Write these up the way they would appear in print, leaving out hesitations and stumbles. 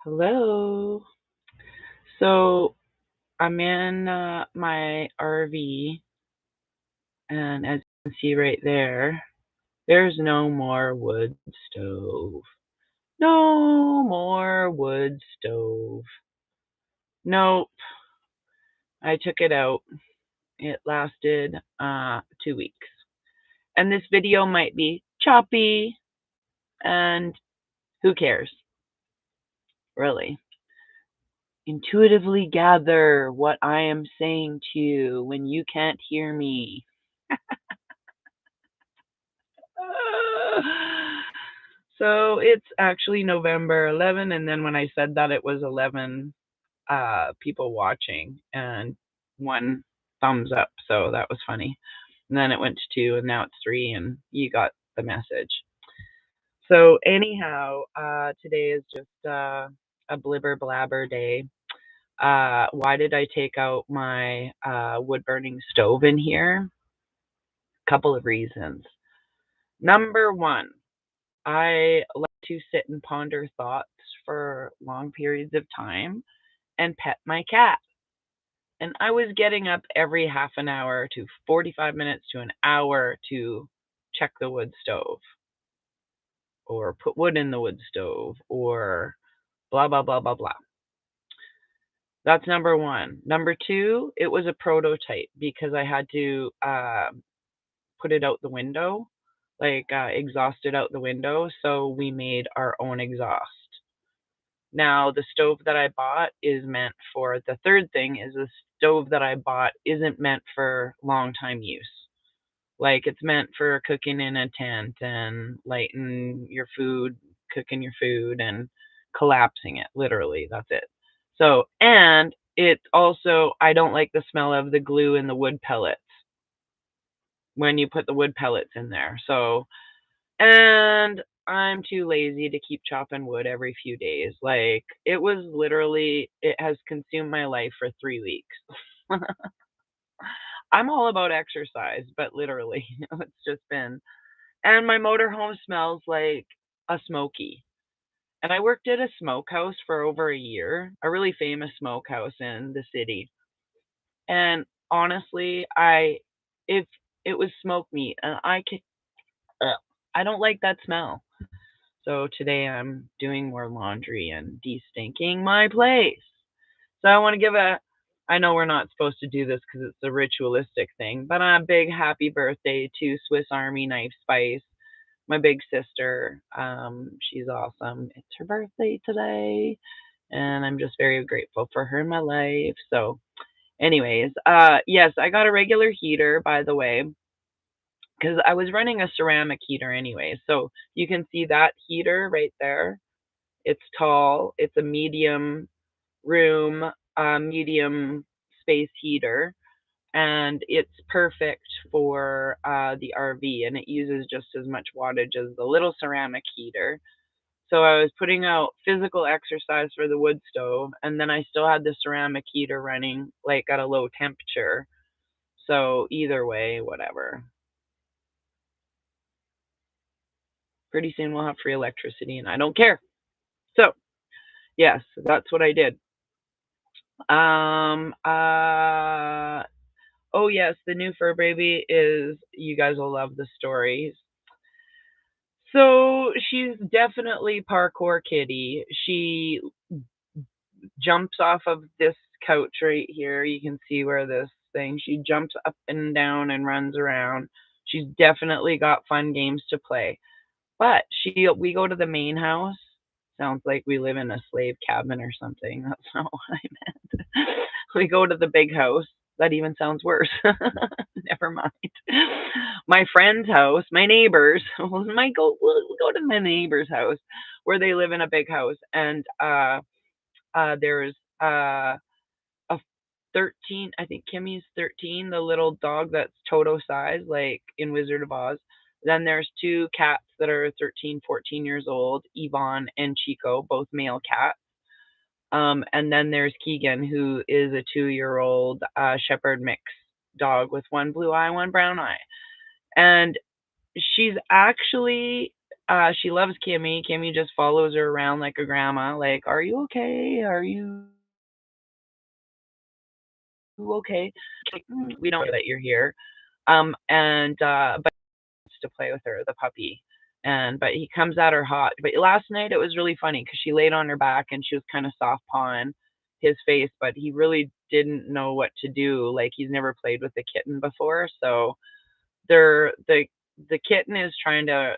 Hello. So I'm in my RV, and as you can see right there, there's no more wood stove. No more wood stove. Nope. I took it out. It lasted 2 weeks. And this video might be choppy, and who cares, really? Intuitively gather what I am saying to you when you can't hear me. So it's actually November 11, and then when I said that, it was 11 people watching and one thumbs up, so that was funny. And then it went to two, and now it's three, and you got the message. So anyhow, today is just a blibber blabber day. Why did I take out my wood burning stove in here? Couple of reasons. Number one, I like to sit and ponder thoughts for long periods of time and pet my cat. And I was getting up every half an hour to 45 minutes to an hour to check the wood stove or put wood in the wood stove or blah, blah, blah, blah, blah. That's number one. Number two, it was a prototype because I had to put it out the window, like exhaust it out the window. So we made our own exhaust. Now, the stove that I bought is meant for the third thing is the stove that I bought isn't meant for long time use. Like it's meant for cooking in a tent and lighting your food, cooking your food and collapsing it. Literally, that's it. So, and it's also, I don't like the smell of the glue in the wood pellets when you put the wood pellets in there. So, and I'm too lazy to keep chopping wood every few days. Like it was literally, it has consumed my life for 3 weeks. I'm all about exercise, but literally, it's just been. And my motorhome smells like a smoky. And I worked at a smokehouse for over a year, a really famous smokehouse in the city. And honestly, if it was smoked meat, and I don't like that smell. So today I'm doing more laundry and de-stinking my place. So I want to give I know we're not supposed to do this because it's a ritualistic thing, but a big happy birthday to Swiss Army Knife Spice, my big sister. She's awesome. It's her birthday today, and I'm just very grateful for her in my life. So, anyways, yes, I got a regular heater, by the way, because I was running a ceramic heater anyway. So you can see that heater right there. It's tall. It's a medium room, medium space heater, and it's perfect for the RV, and it uses just as much wattage as the little ceramic heater. So I was putting out physical exercise for the wood stove, and then I still had the ceramic heater running like at a low temperature. So either way, whatever. Pretty soon we'll have free electricity, and I don't care. So yes, that's what I did. Um. Oh yes, the new fur baby is. You guys will love the stories. So she's definitely parkour kitty. She jumps off of this couch right here. You can see where this thing. She jumps up and down and runs around. She's definitely got fun games to play. But we go to the main house. Sounds like we live in a slave cabin or something. That's not what I meant. We go to the big house. That even sounds worse. Never mind. My friend's house, my neighbors. We'll go to my neighbor's house where they live in a big house, and there's a 13. I think Kimmy's 13, the little dog that's Toto size, like in Wizard of Oz. Then there's two cats that are 13, 14 years old, Yvonne and Chico, both male cats. And then there's Keegan, who is a 2-year-old shepherd mix dog with one blue eye, one brown eye. And she's actually She loves Kimmy. Kimmy just follows her around like a grandma, like, "Are you okay? Are you okay?" Like, "We don't know that you're here." And but to play with her, the puppy. And but he comes at her hot. But last night it was really funny because she laid on her back and she was kind of soft pawing his face, but he really didn't know what to do. Like he's never played with a kitten before, so they're the kitten is trying to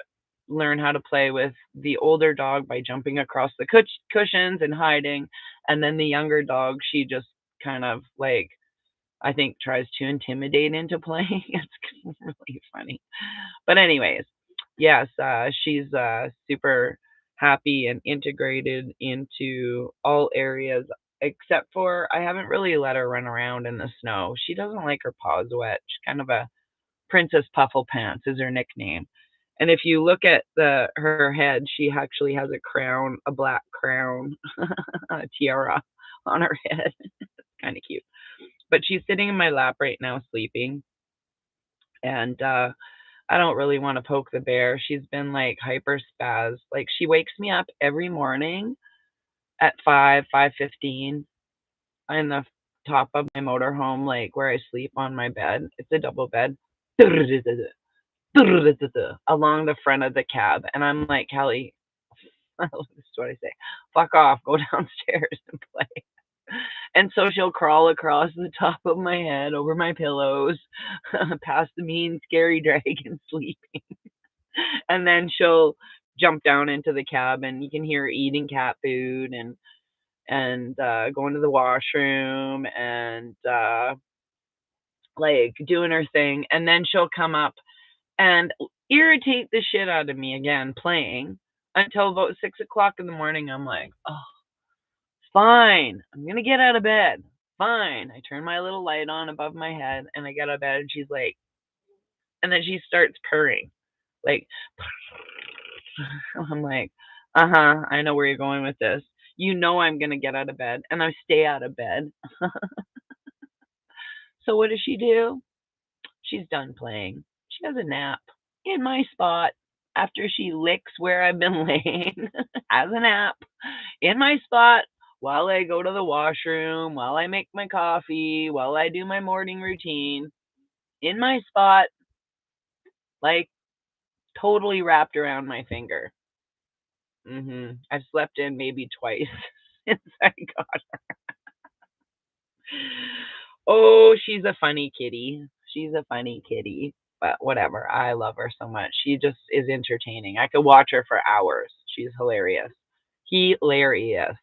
learn how to play with the older dog by jumping across the cushions and hiding, and then the younger dog, she just kind of like I think tries to intimidate into playing. It's really funny. But anyways, yes, she's super happy and integrated into all areas except for I haven't really let her run around in the snow. She doesn't like her paws wet. She's kind of a Princess Pufflepants is her nickname. And if you look at her head, she actually has a crown, a black crown, a tiara on her head. It's kind of cute. But she's sitting in my lap right now sleeping, and I don't really want to poke the bear. She's been like hyper spaz. Like she wakes me up every morning at 5:15 in the top of my motorhome, like where I sleep on my bed. It's a double bed. Along the front of the cab. And I'm like, Kelly, this is what I say. Fuck off, go downstairs and play. And so she'll crawl across the top of my head, over my pillows, past the mean, scary dragon sleeping. And then she'll jump down into the cab and you can hear her eating cat food and going to the washroom and like doing her thing. And then she'll come up and irritate the shit out of me again playing until about 6 o'clock in the morning. I'm like, oh, fine. I'm gonna get out of bed. Fine. I turn my little light on above my head and I get out of bed and she's like, and then she starts purring. Like, I'm like, uh huh, I know where you're going with this. You know I'm gonna get out of bed and I stay out of bed. So what does she do? She's done playing. She has a nap in my spot after she licks where I've been laying. Has a nap in my spot while I go to the washroom, while I make my coffee, while I do my morning routine. In my spot, like totally wrapped around my finger. I've slept in maybe twice since I got. Oh, she's a funny kitty. She's a funny kitty. But whatever. I love her so much. She just is entertaining. I could watch her for hours. She's hilarious. Hilarious.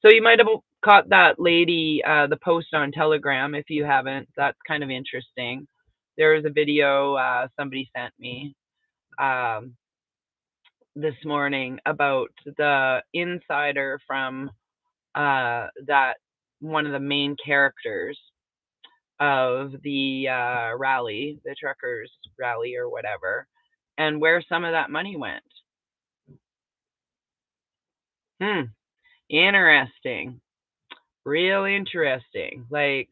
So you might have caught that lady, the post on Telegram. If you haven't, that's kind of interesting. There was a video somebody sent me um, this morning about the insider from that one of the main characters of the rally, the truckers rally or whatever, and where some of that money went. Hmm, interesting. Real interesting. Like,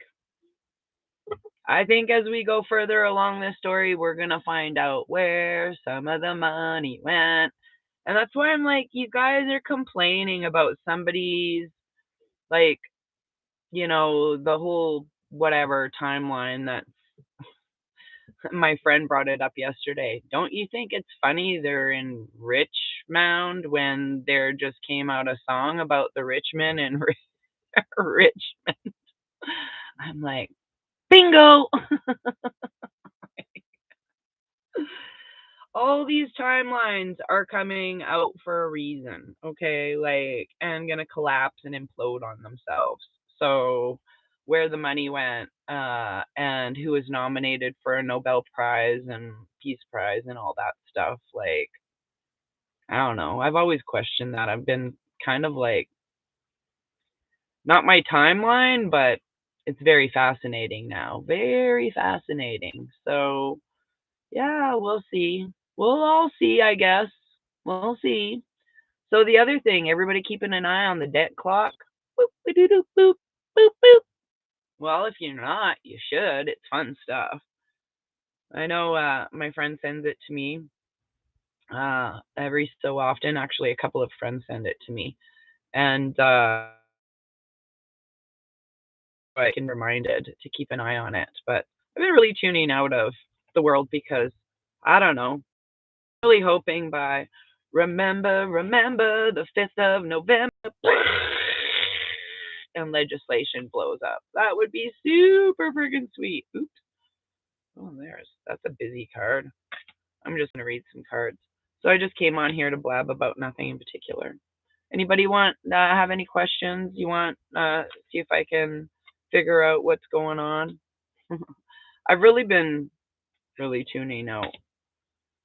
I think as we go further along this story, we're going to find out where some of the money went. And that's why I'm like, you guys are complaining about somebody's, like, the whole whatever timeline that my friend brought it up yesterday. Don't you think it's funny they're in Richmond when there just came out a song about the Richmond and Richmond? I'm like, bingo! All these timelines are coming out for a reason, okay? Like, and gonna collapse and implode on themselves. So, where the money went, and who was nominated for a Nobel Prize and Peace Prize and all that stuff, like, I don't know. I've always questioned that. I've been kind of like, not my timeline, but it's very fascinating now. Very fascinating. So, yeah, we'll see. We'll all see, I guess. We'll see. So the other thing, everybody keeping an eye on the debt clock. Boop, boop, boop, boop, boop, boop. Well, if you're not, you should. It's fun stuff. I know my friend sends it to me every so often. Actually, a couple of friends send it to me, and I can be reminded to keep an eye on it. But I've been really tuning out of the world because I don't know. Really hoping by remember the 5th of November and legislation blows up. That would be super friggin' sweet. Oops. Oh, that's a busy card. I'm just gonna read some cards. So I just came on here to blab about nothing in particular. Anybody want have any questions? You want see if I can figure out what's going on? I've really been really tuning out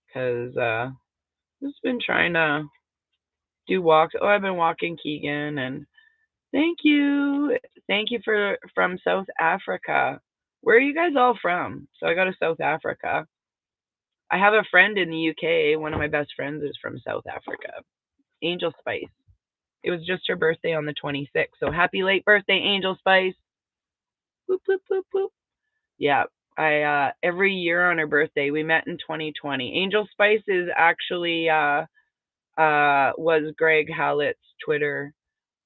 because just been trying to do walks. Oh, I've been walking Keegan, and thank you, thank you for from South Africa. Where are you guys all from? So I go to South Africa. I have a friend in the UK. One of my best friends is from South Africa. Angel Spice. It was just her birthday on the 26th. So happy late birthday, Angel Spice. Boop, boop, boop, boop. Yeah. I every year on her birthday, we met in 2020. Angel Spice is actually was Greg Hallett's Twitter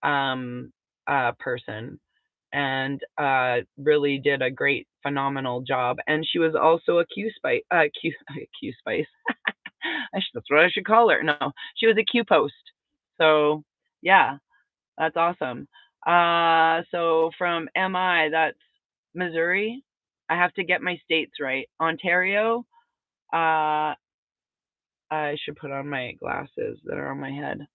person, and really did a great, phenomenal job. And she was also a Q Spice, Q Spice. That's what I should call her. No, she was a Q post. So yeah, that's awesome. So from MI, that's Missouri. I have to get my states right. Ontario. I should put on my glasses that are on my head.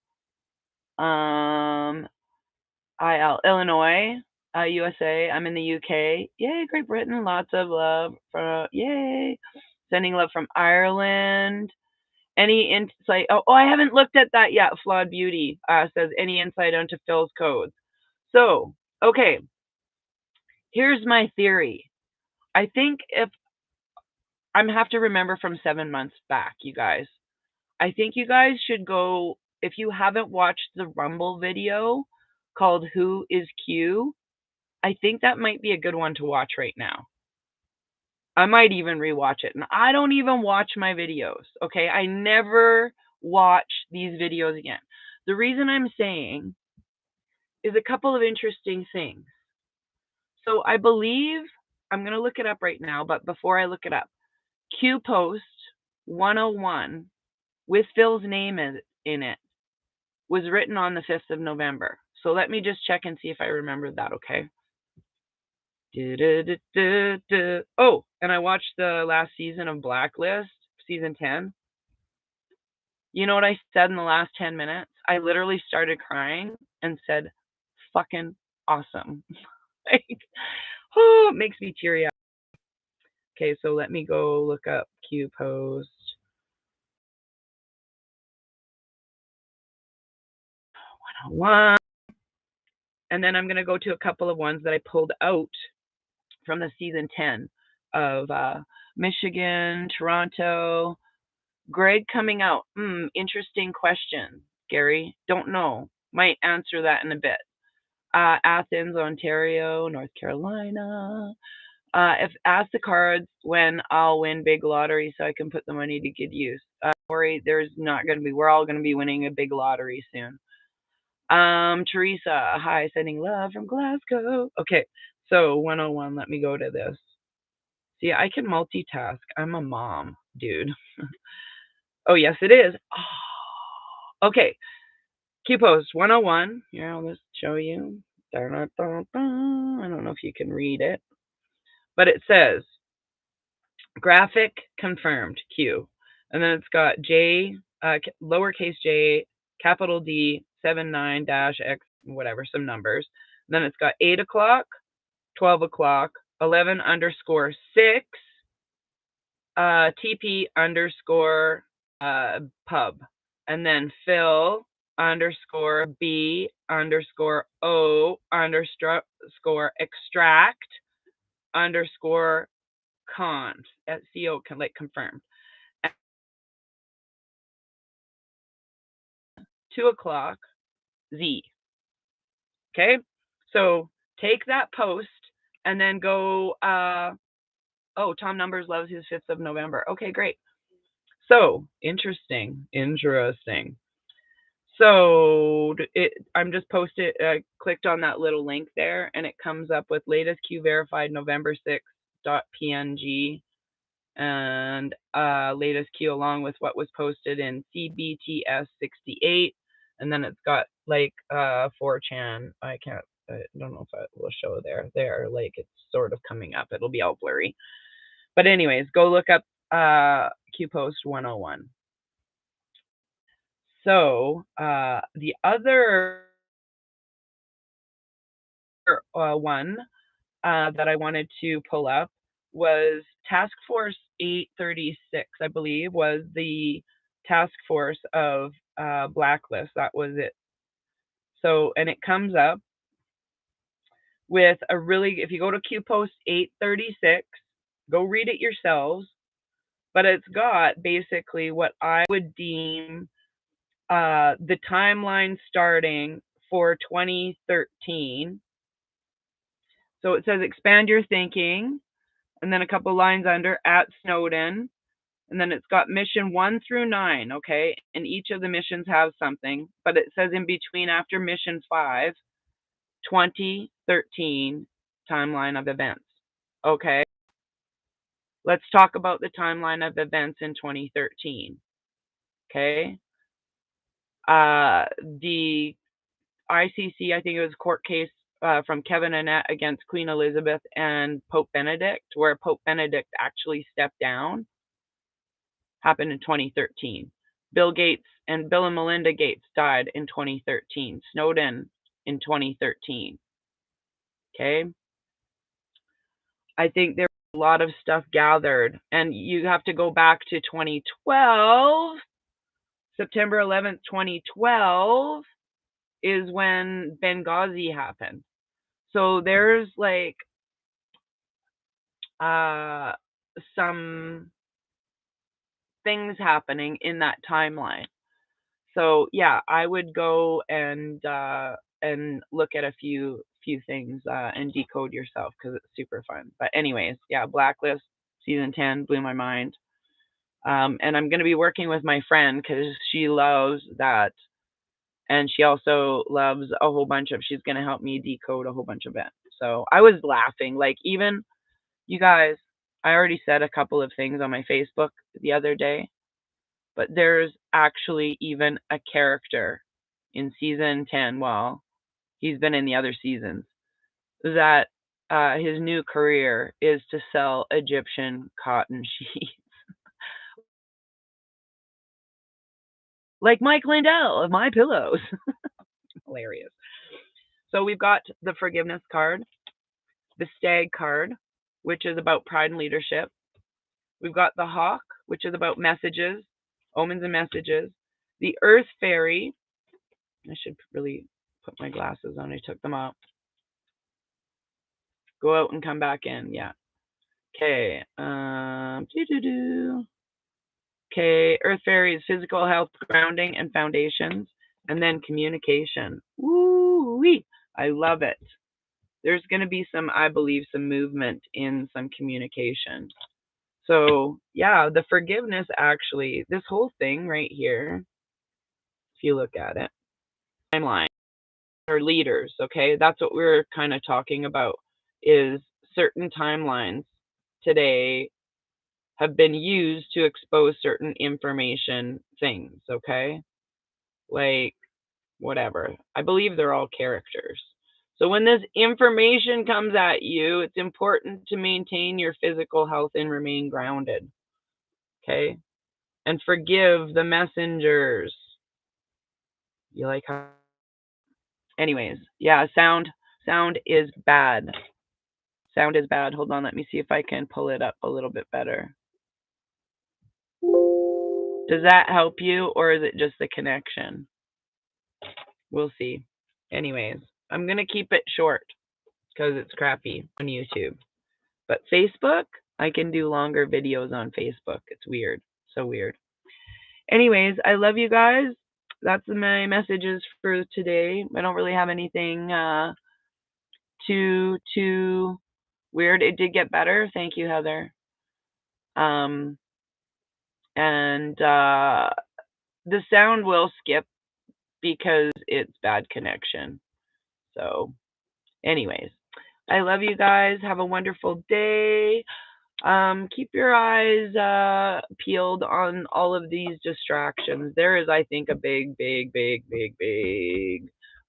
Illinois, USA. I'm in the UK. Yay, Great Britain. Lots of love from yay. Sending love from Ireland. Any insight? Oh, I haven't looked at that yet. Flawed Beauty says any insight onto Phil's codes. So, okay, here's my theory. I think if I'm have to remember from 7 months back, you guys. I think you guys should go if you haven't watched the Rumble video called Who is Q. I think that might be a good one to watch right now. I might even rewatch it. And I don't even watch my videos, okay? I never watch these videos again. The reason I'm saying is a couple of interesting things. So I believe, I'm going to look it up right now, but before I look it up, Q Post 101 with Phil's name in it was written on the 5th of November. So let me just check and see if I remember that, okay? Oh, and I watched the last season of Blacklist, season 10. You know what I said in the last 10 minutes? I literally started crying and said, fucking awesome. Like, oh, it makes me teary eyed. Okay, so let me go look up Q Post 101. And then I'm going to go to a couple of ones that I pulled out from the season 10 of Michigan, Toronto. Greg coming out. Interesting question, Gary. Don't know. Might answer that in a bit. Athens, Ontario, North Carolina. If ask the cards when I'll win big lottery so I can put the money to good use. Worry, there's not going to be. We're all going to be winning a big lottery soon. Teresa, hi, sending love from Glasgow. Okay, so 101. Let me go to this. See, I can multitask. I'm a mom, dude. Oh, yes, it is. Oh, okay. Q Post 101. Here, I'll just show you. I don't know if you can read it, but it says graphic confirmed Q. And then it's got J, lowercase j, capital D, 79 dash X, whatever, some numbers. And then it's got 8 o'clock, 12 o'clock, 11 underscore 6, TP underscore pub. And then Phil underscore B underscore O underscore extract underscore con at CO like confirmed. At 2 o'clock Z. Okay, so take that post and then go. Oh, Tom Numbers loves his 5th of November. Okay, great. So, interesting. So I'm just posted. Clicked on that little link there, and it comes up with latest Q verified November 6th .png and latest Q along with what was posted in CBTS 68, and then it's got like 4chan. I don't know if it will show there. There, like it's sort of coming up. It'll be all blurry. But anyways, go look up Q Post 101. So the other one that I wanted to pull up was Task Force 836, I believe, was the task force of Blacklist. That was it. So, and it comes up with a really, if you go to Q Post 836, go read it yourselves, but it's got basically what I would deem the timeline starting for 2013. So it says expand your thinking, and then a couple lines under at Snowden, and then it's got mission 1 through 9, okay? And each of the missions have something, but it says in between after mission 5, 2013 timeline of events. Okay, let's talk about the timeline of events in 2013. Okay, the ICC, I think it was a court case from Kevin Annett against Queen Elizabeth and Pope Benedict, where Pope Benedict actually stepped down, happened in 2013. Bill and Melinda Gates died in 2013. Snowden in 2013. Okay, I think there was a lot of stuff gathered, and you have to go back to 2012. September 11th, 2012 is when Benghazi happened. So there's like some things happening in that timeline. So yeah, I would go and look at a few things and decode yourself because it's super fun. But anyways, yeah, Blacklist season 10 blew my mind. And I'm going to be working with my friend because she loves that, and she also loves a whole bunch of. She's going to help me decode a whole bunch of it. So I was laughing, like even you guys. I already said a couple of things on my Facebook the other day, but there's actually even a character in season 10. Well, he's been in the other seasons. That his new career is to sell Egyptian cotton sheets. Like Mike Lindell of My Pillows. Hilarious. So we've got the forgiveness card, the stag card, which is about pride and leadership. We've got the hawk, which is about messages, omens and messages. The earth fairy. I should really put my glasses on. I took them off. Go out and come back in. Yeah. Okay. Okay. Earth fairy is physical health, grounding, and foundations, and then communication. Woo-wee. I love it. There's going to be some, I believe, some movement in some communication. So yeah, the forgiveness actually, this whole thing right here, if you look at it, timeline or leaders, okay, that's what we're kind of talking about, is certain timelines today have been used to expose certain information things, okay, like whatever. I believe they're all characters. So when this information comes at you, it's important to maintain your physical health and remain grounded. Okay? And forgive the messengers. You like how? Anyways, yeah, sound is bad. Sound is bad. Hold on, let me see if I can pull it up a little bit better. Does that help you, or is it just the connection? We'll see. Anyways, I'm going to keep it short because it's crappy on YouTube. But Facebook, I can do longer videos on Facebook. It's weird. So weird. Anyways, I love you guys. That's my messages for today. I don't really have anything too weird. It did get better. Thank you, Heather. and the sound will skip because it's bad connection. So, anyways, I love you guys. Have a wonderful day. Keep your eyes peeled on all of these distractions. There is, I think, a big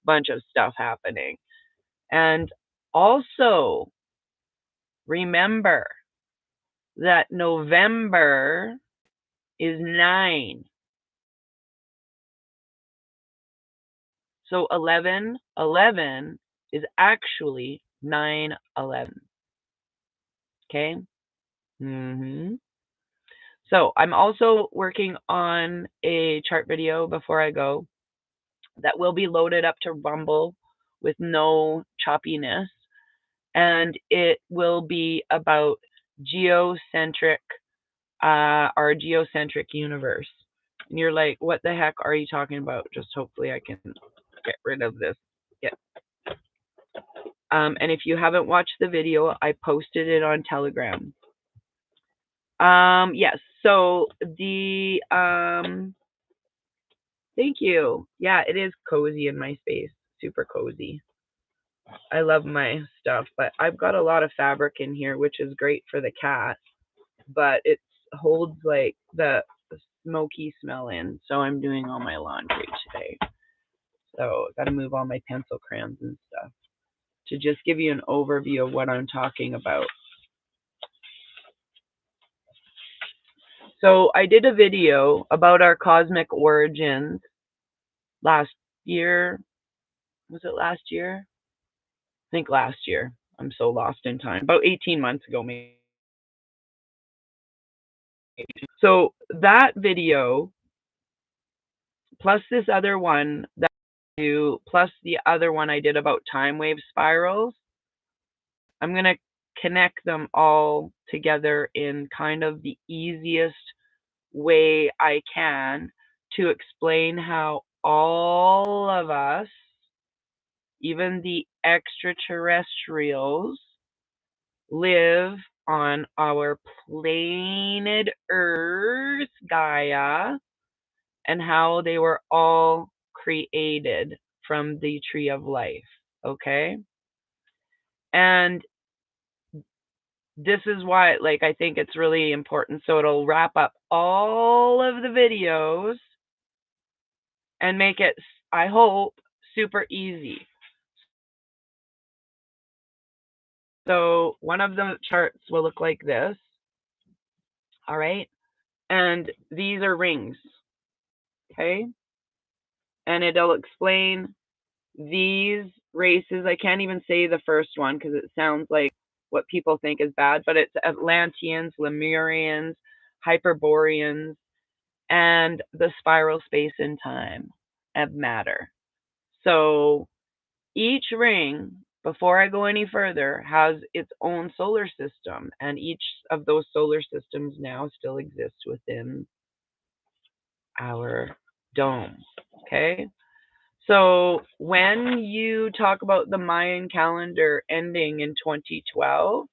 bunch of stuff happening. And also, remember that November is 9. So 11 is actually 9/11. Okay? So I'm also working on a chart video before I go that will be loaded up to Rumble with no choppiness. And it will be about geocentric, our geocentric universe. And you're like, what the heck are you talking about? Just hopefully I can get rid of this. Yeah. And if you haven't watched the video, I posted it on Telegram. Yes. So the thank you. Yeah, it is cozy in my space. Super cozy. I love my stuff, but I've got a lot of fabric in here, which is great for the cat, but it holds like the smoky smell in. So I'm doing all my laundry today. So got to move all my pencil crayons and stuff to just give you an overview of what I'm talking about. So I did a video about our cosmic origins last year. Was it last year? I think last year. I'm so lost in time. About 18 months ago, maybe. So that video, plus this other one that I do, plus the other one I did about time wave spirals, I'm going to connect them all together in kind of the easiest way I can to explain how all of us, even the extraterrestrials, live on our planet Earth, Gaia, and how they were all created from the tree of life. Okay? And this is why, like, I think it's really important. So it'll wrap up all of the videos and make it, I hope, super easy. So one of the charts will look like this. All right. And these are rings. Okay. And it'll explain these races. I can't even say the first one because it sounds like what people think is bad, but it's Atlanteans, Lemurians, Hyperboreans, and the spiral space and time of matter. So each ring, before I go any further, has its own solar system, and each of those solar systems now still exists within our dome. Okay? So when you talk about the Mayan calendar ending in 2012,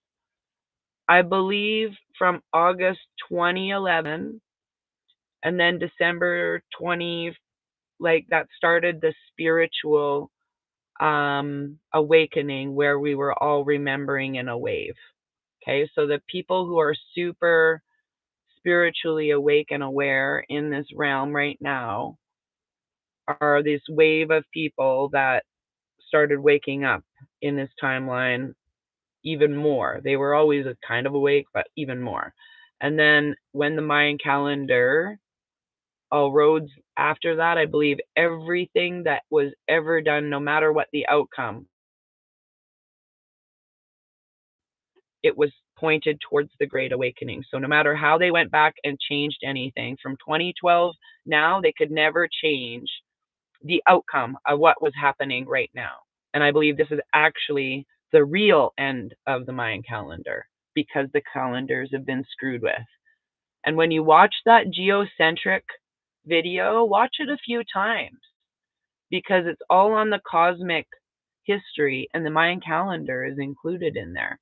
I believe from August 2011 and then December 20, like that started the spiritual awakening where we were all remembering in a wave. Okay, so the people who are super spiritually awake and aware in this realm right now are this wave of people that started waking up in this timeline even more. They were always kind of awake, but even more. And then when the Mayan calendar, all roads after that, I believe everything that was ever done, no matter what the outcome, it was pointed towards the Great Awakening. So no matter how they went back and changed anything from 2012, now they could never change the outcome of what was happening right now. And I believe this is actually the real end of the Mayan calendar because the calendars have been screwed with. And when you watch that geocentric video, watch it a few times because it's all on the cosmic history and the Mayan calendar is included in there.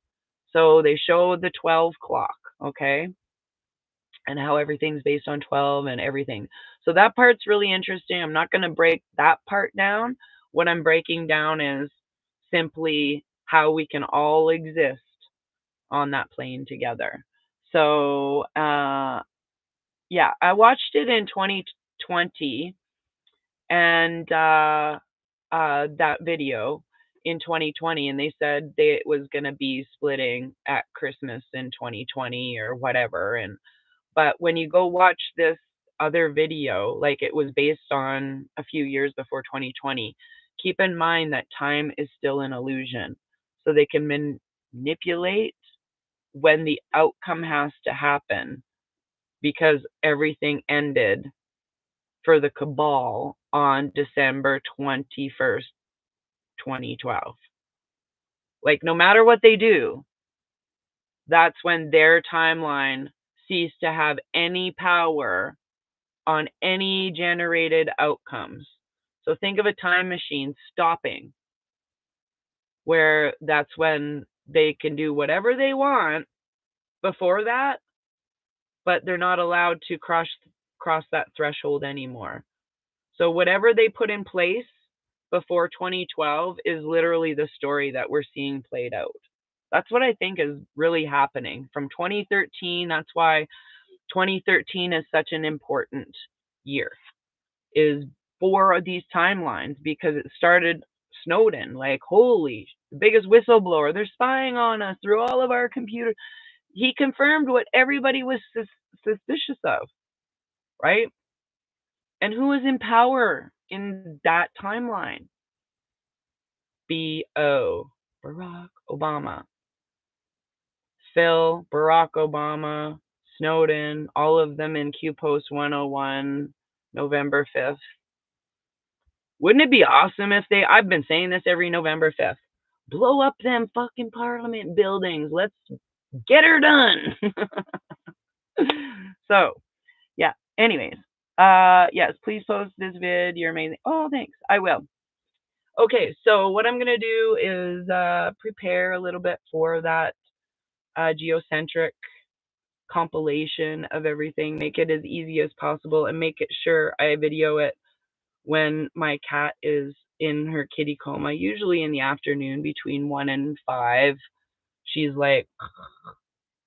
So they show the 12 clock, okay? and how everything's based on 12 and everything. So that part's really interesting. I'm not going to break that part down. What I'm breaking down is simply how we can all exist on that plane together. So, yeah, I watched it in 2020 and that video in 2020, and they said it was going to be splitting at Christmas in 2020 or whatever. And but when you go watch this other video, like it was based on a few years before 2020, keep in mind that time is still an illusion. So they can manipulate when the outcome has to happen because everything ended for the cabal on December 21st, 2012. Like, no matter what they do, that's when their timeline ceased to have any power on any generated outcomes. So think of a time machine stopping, where that's when they can do whatever they want before that, but they're not allowed to cross that threshold anymore. So whatever they put in place before 2012 is literally the story that we're seeing played out. That's what I think is really happening from 2013. That's why 2013 is such an important year, is for these timelines, because it started Snowden, like, holy, the biggest whistleblower. They're spying on us through all of our computers. He confirmed what everybody was suspicious of, right? And who was in power in that timeline? B.O. Barack Obama. Phil, Barack Obama, Snowden, all of them in Q Post 101, November 5th. Wouldn't it be awesome if I've been saying this every November 5th, blow up them fucking parliament buildings. Let's get her done. So, yeah. Anyways, yes, please post this vid. You're amazing. Oh, thanks. I will. Okay, so what I'm gonna do is prepare a little bit for that geocentric compilation of everything. Make it as easy as possible, and make it sure I video it when my cat is in her kitty coma, usually in the afternoon between 1 and 5. She's like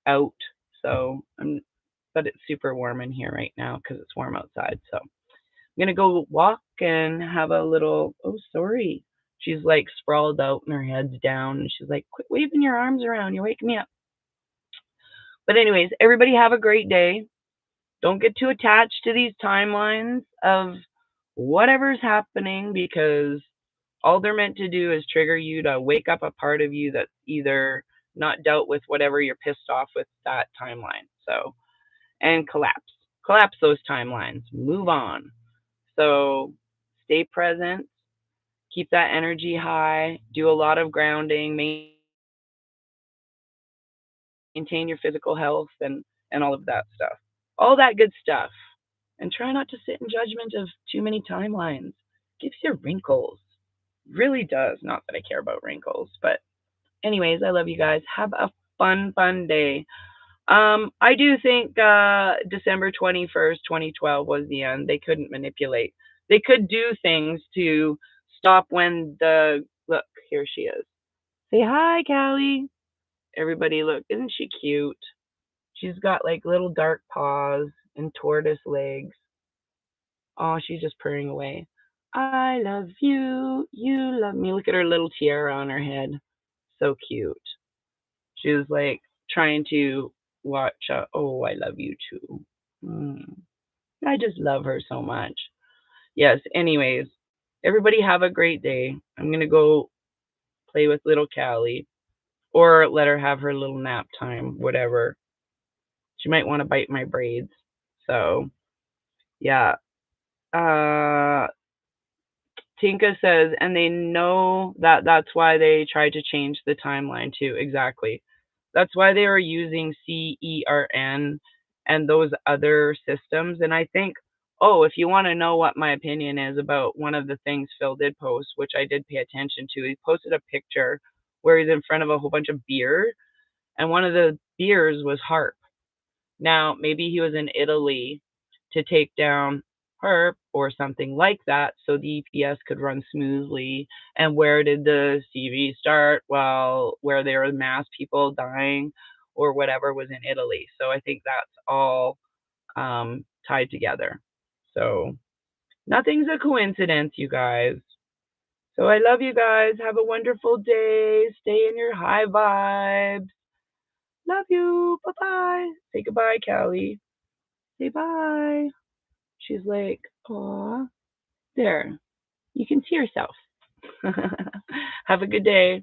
out. So but it's super warm in here right now because it's warm outside. So I'm gonna go walk and have a little. Oh, sorry. She's like sprawled out and her head's down, and she's like, "Quit waving your arms around. You're waking me up." But anyways, everybody have a great day. Don't get too attached to these timelines of whatever's happening, because all they're meant to do is trigger you to wake up a part of you that's either not dealt with whatever you're pissed off with that timeline. So, and collapse those timelines, move on. So stay present, keep that energy high, do a lot of grounding, maintain your physical health, and all of that stuff. All that good stuff. And try not to sit in judgment of too many timelines. Gives you wrinkles. Really does. Not that I care about wrinkles, but anyways, I love you guys. Have a fun day. I do think December 21st, 2012 was the end. They couldn't manipulate. They could do things to stop when look, here she is. Say hi, Callie. Everybody, look, isn't she cute? She's got like little dark paws and tortoise legs. Oh, she's just purring away. I love you. You love me. Look at her little tiara on her head. So cute. She was like trying to watch. Oh, I love you too. I just love her so much. Yes. Anyways, everybody have a great day. I'm gonna go play with little Callie, or let her have her little nap time. Whatever. She might want to bite my braids. So yeah. Tinka says, and they know that that's why they tried to change the timeline too. Exactly. That's why they were using CERN and those other systems. And I think, oh, if you want to know what my opinion is about one of the things Phil did post, which I did pay attention to, he posted a picture where he's in front of a whole bunch of beer, and one of the beers was HARP. Now, maybe he was in Italy to take down her or something like that so the EPS could run smoothly. And where did the CV start? Well, where there were mass people dying or whatever was in Italy. So I think that's all tied together. So nothing's a coincidence, you guys. So I love you guys. Have a wonderful day. Stay in your high vibes. Love you. Bye bye. Say goodbye, Callie. Say bye. She's like, aw. There. You can see yourself. Have a good day.